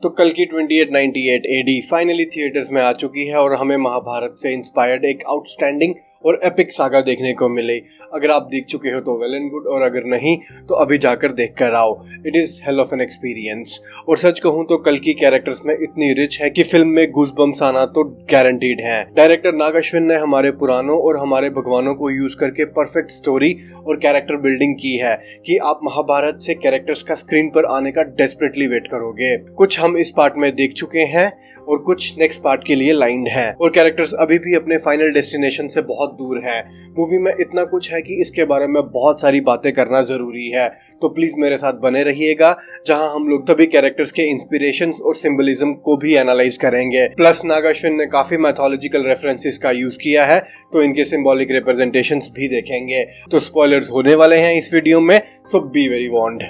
तो कल की 2898 एडी फाइनली थिएटर्स में आ चुकी है और हमें महाभारत से इंस्पायर्ड एक आउटस्टैंडिंग और एपिक सागा देखने को मिले। अगर आप देख चुके हो तो वेल एंड गुड, और अगर नहीं तो अभी जाकर देख कर आओ। It is hell of an experience. और सच कहूं तो कल की कैरेक्टर्स में इतनी रिच है कि फिल्म में गूज़बम्प्स आना तो गारंटीड है। डायरेक्टर नाग अश्विन ने हमारे पुराणों और हमारे भगवानों को यूज करके परफेक्ट स्टोरी और कैरेक्टर बिल्डिंग की है कि आप महाभारत से कैरेक्टर्स का स्क्रीन पर आने का डेस्परेटली वेट करोगे। कुछ हम इस पार्ट में देख चुके हैं और कुछ नेक्स्ट पार्ट के लिए लाइंड हैं, और कैरेक्टर्स अभी भी अपने फाइनल डेस्टिनेशन से बहुत दूर है। मूवी में इतना कुछ है कि इसके बारे में बहुत सारी बातें करना जरूरी है, तो प्लीज मेरे साथ बने रहिएगा, जहां हम लोग सभी कैरेक्टर्स के इंस्पिरेशंस और सिंबलिज्म को भी एनालाइज करेंगे। प्लस नाग अश्विन ने काफी मैथोलॉजिकल रेफरेंसेस का यूज किया है, तो इनके सिंबॉलिक रिप्रेजेंटेशंस भी देखेंगे। तो स्पॉयलर्स होने वाले हैं इस वीडियो में, सो बी वेरी वॉर्न्ड।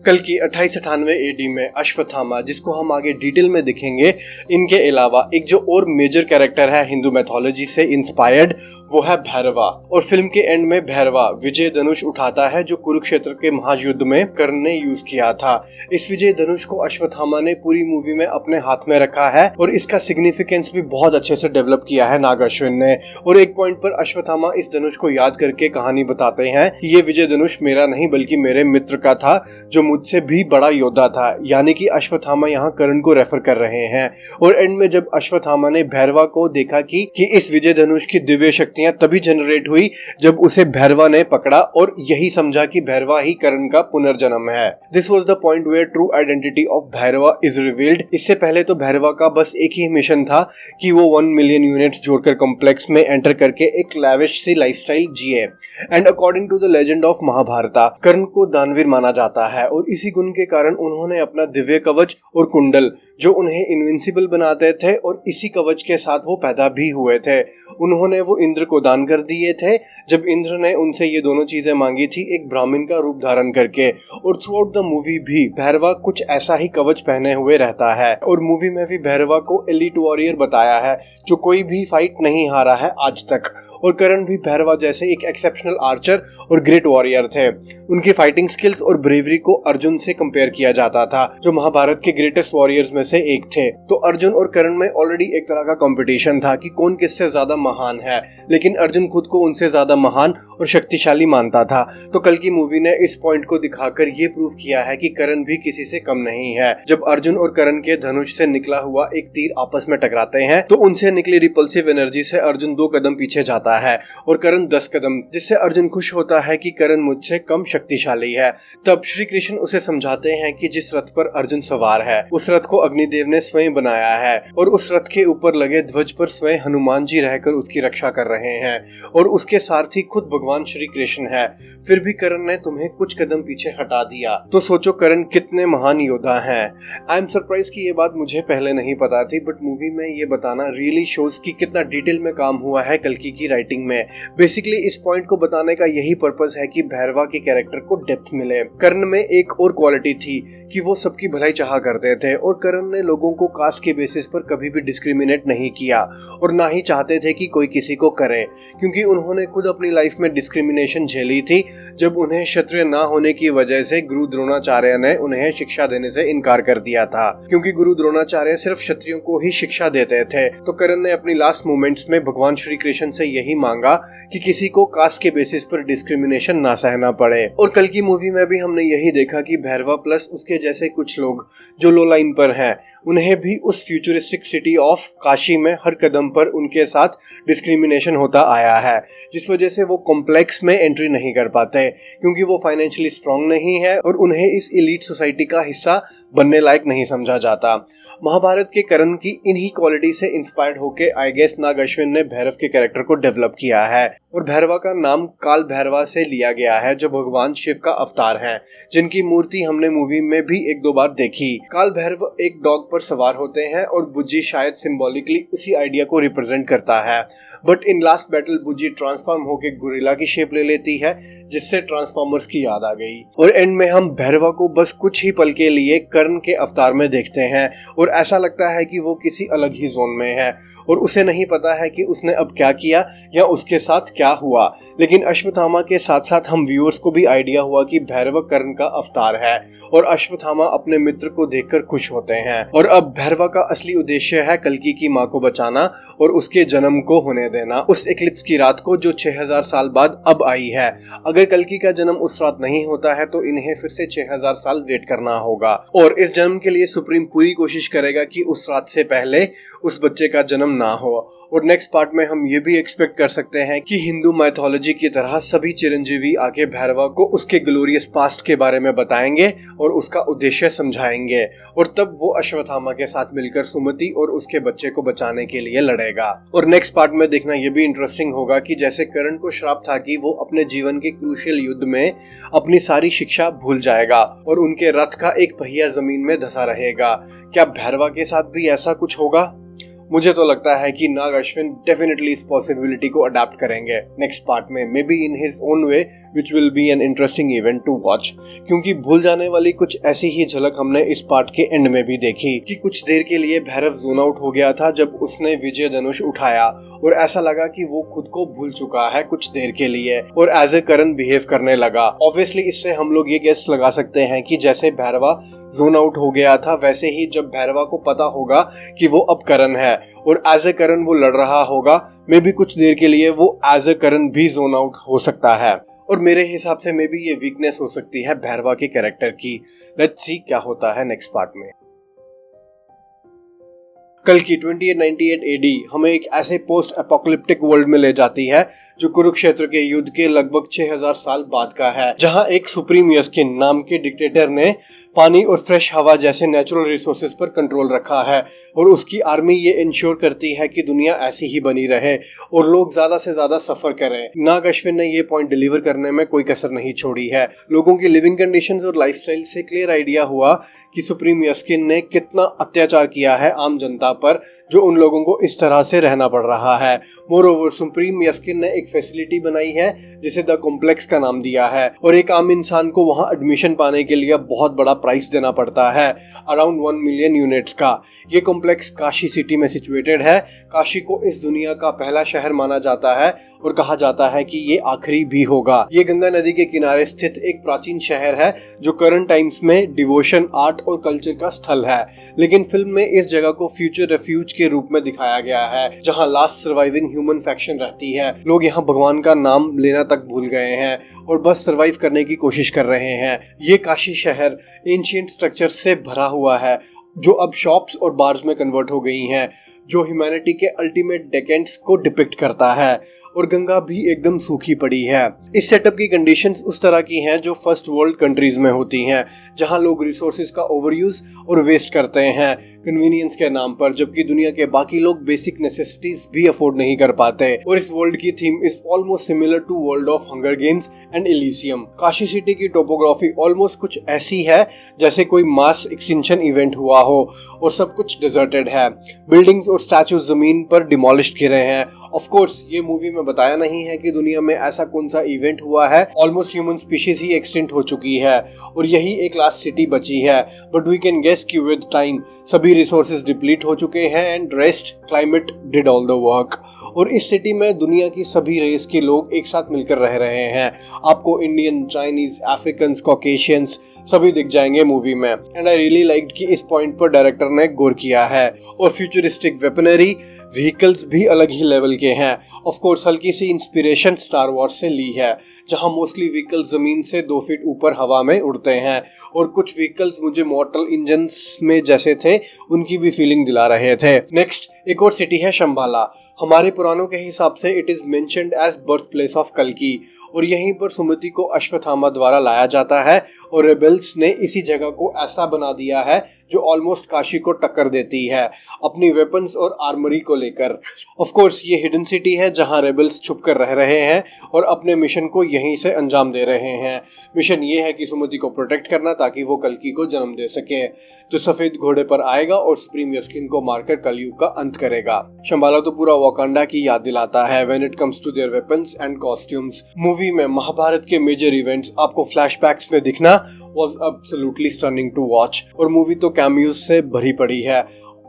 कल की 2898 एडी में अश्वत्थामा, जिसको हम आगे डिटेल में दिखेंगे, इनके अलावा एक जो और मेजर कैरेक्टर है हिंदू मैथोलॉजी से इंस्पायर्ड, वो है भैरवा। और फिल्म के एंड में भैरवा विजय धनुष उठाता है जो कुरुक्षेत्र के महायुद्ध में कर्ण ने यूज किया था। इस विजय धनुष को अश्वत्थामा ने पूरी मूवी में अपने हाथ में रखा है और इसका सिग्निफिकेंस भी बहुत अच्छे से डेवलप किया है नाग अश्विन ने। और एक पॉइंट पर अश्वत्थामा इस धनुष को याद करके कहानी बताते हैं कि ये विजय धनुष मेरा नहीं बल्कि मेरे मित्र का था जो मुझसे भी बड़ा योद्धा था, यानी कि अश्वत्थामा यहाँ कर्ण को रेफर कर रहे हैं। और एंड में जब अश्वत्थामा ने भैरवा को देखा कि इस विजय धनुष की दिव्य शक्तियां तभी जनरेट हुई जब उसे भैरवा ने पकड़ा, और यही समझा कि भैरवा ही कर्ण का पुनर्जन्म है। This was the point where true identity of Bhairava is revealed. इससे पहले तो भैरवा का बस एक ही मिशन था कि वो 1 मिलियन यूनिट्स जोड़कर कॉम्प्लेक्स में एंटर करके एक लैविश सी लाइफस्टाइल जिए। And according to the legend of Mahabharata, Karna को दानवीर माना जाता है और इसी गुण के कारण उन्होंने अपना दिव्य कवच और कुंडल जो उन्हें इनविंसिबल बनाते थे, और इसी कवच के साथ वो पैदा भी हुए थे, उन्होंने वो इंद्र को दान कर दिए थे जब इंद्र ने उनसे ये दोनों चीजें मांगी थी एक ब्राह्मण का रूप धारण करके। और थ्रू आउट द मूवी भी भैरवा कुछ ऐसा ही कवच पहने हुए रहता है, और मूवी में भी भैरवा को एलीट वॉरियर बताया है जो कोई भी फाइट नहीं हारा है आज तक। और कर्ण भी भैरवा जैसे एक एक्सेप्शनल आर्चर और ग्रेट वॉरियर थे। उनकी फाइटिंग स्किल्स और ब्रेवरी को अर्जुन से कंपेयर किया जाता था जो महाभारत के ग्रेटेस्ट वॉरियर्स में से एक थे। तो अर्जुन और कर्ण में ऑलरेडी एक तरह का कंपटीशन था कि कौन किससे ज्यादा महान है, लेकिन अर्जुन खुद को उनसे ज्यादा महान और शक्तिशाली मानता था। तो कल की मूवी ने इस पॉइंट को दिखाकर ये प्रूव किया है कि कर्ण भी किसी से कम नहीं है। जब अर्जुन और कर्ण के धनुष से निकला हुआ एक तीर आपस में टकराते हैं तो उनसे निकली रिपल्सिव एनर्जी से अर्जुन 2 कदम पीछे जाता है और कर्ण 10 कदम, जिससे अर्जुन खुश होता है कि कर्ण मुझसे कम शक्तिशाली है। तब श्री कृष्ण उसे समझाते हैं कि जिस रथ पर अर्जुन सवार है उस रथ को अग्निदेव ने स्वयं बनाया है, और उस रथ के ऊपर लगे ध्वज पर स्वयं हनुमान जी रहकर उसकी रक्षा कर रहे हैं, और उसके सारथी खुद भगवान श्री कृष्ण है। फिर भी कर्ण ने तुम्हें कुछ कदम पीछे हटा दिया, तो सोचो कर्ण कितने महान योद्धा हैं। आई एम सरप्राइज कि ये बात मुझे पहले नहीं पता थी, बट मूवी में ये बताना रियली शोज कि कितना डिटेल में काम हुआ है कल्कि की राइटिंग में। बेसिकली इस पॉइंट को बताने का यही पर्पस है कि भैरवा के कैरेक्टर को डेप्थ मिले। कर्ण में एक और क्वालिटी थी कि वो सबकी भलाई चाहा करते थे, और कर्ण ने लोगों को कास्ट के बेसिस पर कभी भी डिस्क्रिमिनेट नहीं किया और ना ही चाहते थे कि कोई किसी को करे, क्योंकि उन्होंने खुद अपनी लाइफ में डिस्क्रिमिनेशन झेली थी जब उन्हें क्षत्रिय ना होने की वजह से गुरु द्रोणाचार्य ने उन्हें शिक्षा देने से इनकार कर दिया था, क्योंकि गुरु द्रोणाचार्य सिर्फ क्षत्रियों को ही शिक्षा देते थे। तो कर्ण ने अपनी लास्ट मोमेंट्स में भगवान श्री कृष्ण से यही मांगा कि किसी को कास्ट के बेसिस पर डिस्क्रिमिनेशन ना सहना पड़े। और कल की मूवी में भी हमने यही देखा कि भैरवा प्लस उसके जैसे कुछ लोग जो लो लाइन पर हैं, उन्हें भी उस फ्यूचरिस्टिक सिटी ऑफ काशी में हर कदम पर उनके साथ डिस्क्रिमिनेशन होता आया है, जिस वजह से वो कॉम्प्लेक्स में एंट्री नहीं कर पाते, क्योंकि वो फाइनेंशियली स्ट्रांग नहीं है और उन्हें इस एलीट सोसाइटी का हिस्सा बनने लायक नहीं समझा जाता। महाभारत के कर्ण की इन्हीं क्वालिटी से इंस्पायर्ड होके आई गेस नाग अश्विन ने भैरव के कैरेक्टर को डेवलप किया है, और भैरवा का नाम काल भैरवा से लिया गया है जो भगवान शिव का अवतार है, जिनकी मूर्ति हमने मूवी में भी 1-2 बार देखी। काल भैरव एक डॉग पर सवार होते हैं और बुज्जी शायद सिंबॉलिकली उसी आइडिया को रिप्रेजेंट करता है, but in last battle Bujji transform होकर गोरिल्ला की शेप ले लेती है, जिससे ट्रांसफॉर्मर्स की याद आ गई। और एंड में हम भैरवा को बस कुछ ही पल के लिए कर्ण के अवतार में देखते हैं, और और ऐसा लगता है कि वो किसी अलग ही जोन में है और उसे नहीं पता है कि उसने अब क्या किया या उसके साथ क्या हुआ। लेकिन अश्वत्थामा के साथ साथ हम व्यूअर्स को भी आइडिया हुआ कि भैरवा कर्ण का अवतार है और अश्वत्थामा अपने मित्र को देखकर खुश होते हैं। और अब भैरवा का असली उद्देश्य है कल्कि की मां को बचाना और उसके जन्म को होने देना उस एक्लिप्स की रात को जो 6000 साल बाद अब आई है। अगर कल्कि का जन्म उस रात नहीं होता है तो इन्हें फिर से 6000 साल वेट करना होगा और इस जन्म के लिए सुप्रीम पूरी कोशिश करेगा कि उस रात से पहले उस बच्चे का जन्म ना हो। और नेक्स्ट पार्ट में हम ये भी एक्सपेक्ट कर सकते हैं कि हिंदू माइथोलॉजी की तरह सभी चिरंजीवी आके भैरवा को उसके ग्लोरियस पास्ट के बारे में बताएंगे और उसका उद्देश्य समझाएंगे और तब वो अश्वत्थामा के साथ मिलकर सुमति और उसके बच्चे को बचाने के लिए लड़ेगा। और नेक्स्ट पार्ट में देखना ये भी इंटरेस्टिंग होगा कि जैसे कर्ण को श्राप था कि वो अपने जीवन के क्रूशियल युद्ध में अपनी सारी शिक्षा भूल जाएगा और उनके रथ का एक पहिया जमीन में धंसा रहेगा, क्या भैरवा के साथ भी ऐसा कुछ होगा? मुझे तो लगता है कि नाग अश्विन डेफिनेटली इस पॉसिबिलिटी को अडॉप्ट करेंगे नेक्स्ट पार्ट में, maybe in his own way, which will be an interesting event to watch. क्योंकि भूल जाने वाली कुछ ऐसी ही झलक हमने इस पार्ट के एंड में भी देखी कि कुछ देर के लिए भैरव जोन आउट हो गया था जब उसने विजय धनुष उठाया और ऐसा लगा कि वो खुद को भूल चुका है कुछ देर के लिए और एज ए करण बिहेव करने लगा। ऑब्वियसली इससे हम लोग ये गेस लगा सकते हैं कि जैसे भैरवा जोन आउट हो गया था वैसे ही जब भैरवा को पता होगा कि वो अब करण है और एज ए करण वो लड़ रहा होगा, मे बी कुछ देर के लिए वो एज ए करण भी जोन आउट हो सकता है। और मेरे हिसाब से मे बी ये वीकनेस हो सकती है भैरवा के कैरेक्टर की। लेट्स सी क्या होता है नेक्स्ट पार्ट में। कल्कि 2898 एडी हमें एक ऐसे पोस्ट एपोकलिप्टिक वर्ल्ड में ले जाती है जो कुरुक्षेत्र के युद्ध के लगभग 6000 साल बाद का है, जहां एक सुप्रीम यस्किन नाम के डिक्टेटर ने पानी और फ्रेश हवा जैसे नेचुरल रिसोर्सेज पर कंट्रोल रखा है और उसकी आर्मी ये इंश्योर करती है कि दुनिया ऐसी ही बनी रहे और लोग ज्यादा से ज्यादा सफर करें। नाग अश्विन ने ये पॉइंट डिलीवर करने में कोई कसर नहीं छोड़ी है। लोगों की लिविंग कंडीशंस और लाइफस्टाइल से क्लियर आइडिया हुआ कि सुप्रीम यस्किन ने कितना अत्याचार किया है आम जनता पर, जो उन लोगों को इस तरह से रहना पड़ रहा है। मोरओवर सुप्रीम यस्किन ने एक फैसिलिटी बनाई है जिसे द कॉम्प्लेक्स का नाम दिया है और एक आम इंसान को वहां एडमिशन पाने के लिए बहुत बड़ा प्राइस देना पड़ता है, अराउंड 1 मिलियन यूनिट्स का। ये कॉम्प्लेक्स काशी सिटी में सिचुएटेड है। काशी को इस दुनिया का पहला शहर माना जाता है और कहा जाता है कि ये आखिरी भी होगा। ये गंगा नदी के किनारे स्थित एक प्राचीन शहर है जो करंट टाइम्स में डिवोशन, आर्ट और कल्चर का स्थल है, लेकिन फिल्म में इस जगह को फ्यूचर रेफ्यूज के रूप में दिखाया गया है जहां लास्ट सर्वाइविंग ह्यूमन फैक्शन रहती है। लोग यहां भगवान का नाम लेना तक भूल गए हैं और बस सर्वाइव करने की कोशिश कर रहे हैं। ये काशी शहर एंशिएंट स्ट्रक्चर से भरा हुआ है जो अब शॉप्स और बार्स में कन्वर्ट हो गई हैं, जो ह्यूमैनिटी के अल्टीमेट डेकेंड्स को डिपिक्ट करता है। और गंगा भी एकदम सूखी पड़ी है। इस सेटअप की कंडीशंस उस तरह की हैं जो फर्स्ट वर्ल्ड कंट्रीज में होती हैं, जहां लोग रिसोर्सेज का ओवरयूज और वेस्ट करते हैं कन्वीनियंस के नाम पर, जबकि दुनिया के बाकी लोग बेसिक नेसेसिटीज भी अफोर्ड नहीं कर पाते। और इस वर्ल्ड की theme is almost similar to world of hunger games and Elysium. Kashi city की टोपोग्राफी ऑलमोस्ट कुछ ऐसी है जैसे कोई मास एक्सटिंक्शन इवेंट हुआ हो और सब कुछ डिजर्टेड है। बिल्डिंग्स और स्टैचू जमीन पर डिमोलिश्ड गिरे हैं। ऑफ कोर्स ये मूवी में बताया नहीं है कि दुनिया में ऐसा कौन सा इवेंट हुआ है। ऑलमोस्ट ह्यूमन स्पीशीज ही एक्सटिंक्ट हो चुकी है और यही एक लास्ट सिटी बची है, बट वी कैन गेस कि विद टाइम सभी रिसोर्सेज डिप्लीट हो चुके हैं and rest climate did all the work. और इस सिटी में दुनिया की सभी रेस के लोग एक साथ मिलकर रह रहे हैं। आपको इंडियन, चाइनीज, अफ्रीकन, कॉकेशियंस सभी दिख जाएंगे मूवी में। एंड आई रियली लाइक्ड कि इस पॉइंट पर डायरेक्टर ने गौर किया है। और फ्यूचरिस्टिक वेपनरी, व्हीकल्स भी अलग ही लेवल के हैं। ऑफ कोर्स हल्की सी इंस्पिरेशन स्टार वॉर्स से ली है, जहां मोस्टली व्हीकल्स जमीन से 2 फीट ऊपर हवा में उड़ते हैं और कुछ व्हीकल्स मुझे मॉर्टल इंजन्स में जैसे थे उनकी भी फीलिंग दिला रहे थे। नेक्स्ट एक और सिटी है शंबाला। हमारे पुराणों के हिसाब से it is mentioned as birth place of कल्कि और यहीं पर सुमति को अश्वत्थामा द्वारा लाया जाता है और रेबल्स ने इसी जगह को ऐसा बना दिया है जो ऑलमोस्ट काशी को टक्कर देती है अपनी वेपन्स और आर्मरी को लेकर। ऑफ कोर्स ये हिडन सिटी है जहां रेबल्स छुप कर रह रहे हैं और अपने मिशन को यहीं से अंजाम दे रहे हैं। मिशन ये है कि सुमति को प्रोटेक्ट करना ताकि वो कल्कि को जन्म दे सके, जो सफेद घोड़े पर आएगा और सुप्रीम यस्किन को मारकर कलयुग का अंत करेगा। शंबाला तो पूरा वाकांडा की याद दिलाता है when it comes to their weapons and costumes. Movie में महाभारत के मेजर इवेंट्स आपको फ्लैशबैक्स में दिखना was absolutely stunning to watch और मूवी तो कैमियोज से भरी पड़ी है।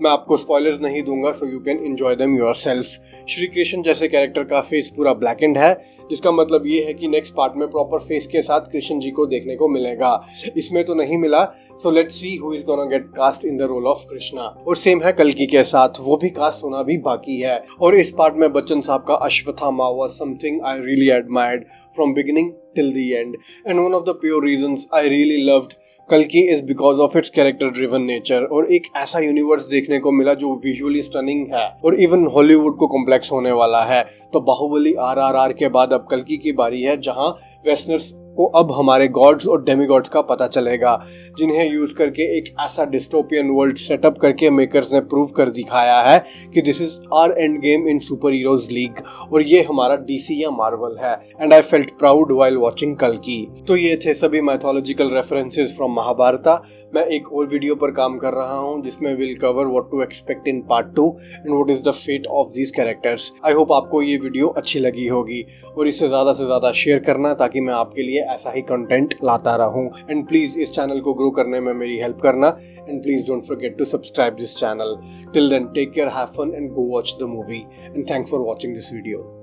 मैं आपको स्पॉयलर्स नहीं दूंगा, so you can enjoy them yourself. Shri Krishna जैसे कैरेक्टर का फेस पूरा ब्लैक एंड है, जिसका मतलब ये है कि नेक्स्ट पार्ट में प्रॉपर फेस के साथ कृष्ण जी को देखने को मिलेगा। इसमें तो नहीं मिला, so let's see who is gonna get cast in the role of Krishna. और सेम है कल्कि के साथ, वो भी कास्ट होना भी बाकी है। और इस पार्ट में बच्चन साहब का Ashwatthama was something I really admired from beginning till the end, and one of the pure reasons I really loved कल्कि is because of its character driven nature, और एक ऐसा यूनिवर्स देखने को मिला जो विजुअली स्टनिंग है और इवन हॉलीवुड को कॉम्प्लेक्स होने वाला है। तो बाहुबली RRR के बाद अब कल्कि की बारी है, जहां वेस्टर्नर्स को अब हमारे गॉड्स और डेमीगॉड्स का पता चलेगा, जिन्हें यूज करके एक ऐसा डिस्टोपियन वर्ल्ड सेटअप करके मेकर्स ने प्रूव कर दिखाया है कि this is our end game in super heroes league, और ये हमारा डीसी या मार्वल है। And I felt proud while watching कल्कि। तो ये थे सभी मैथोलॉजिकल रेफरेंसेस फ्रॉम महाभारता। मैं एक और वीडियो पर काम कर रहा हूँ जिसमें will cover what to expect in part 2 and what is the fate of these characters. I hope आपको ये वीडियो अच्छी लगी होगी, और इसे ज्यादा से ज्यादा शेयर करना ताकि मैं आपके लिए ऐसा ही कंटेंट लाता रहूं। एंड प्लीज इस चैनल को ग्रो करने में मेरी हेल्प करना, and please don't forget to subscribe this channel. Till then take care, have fun and go watch the movie, and thanks for watching this video.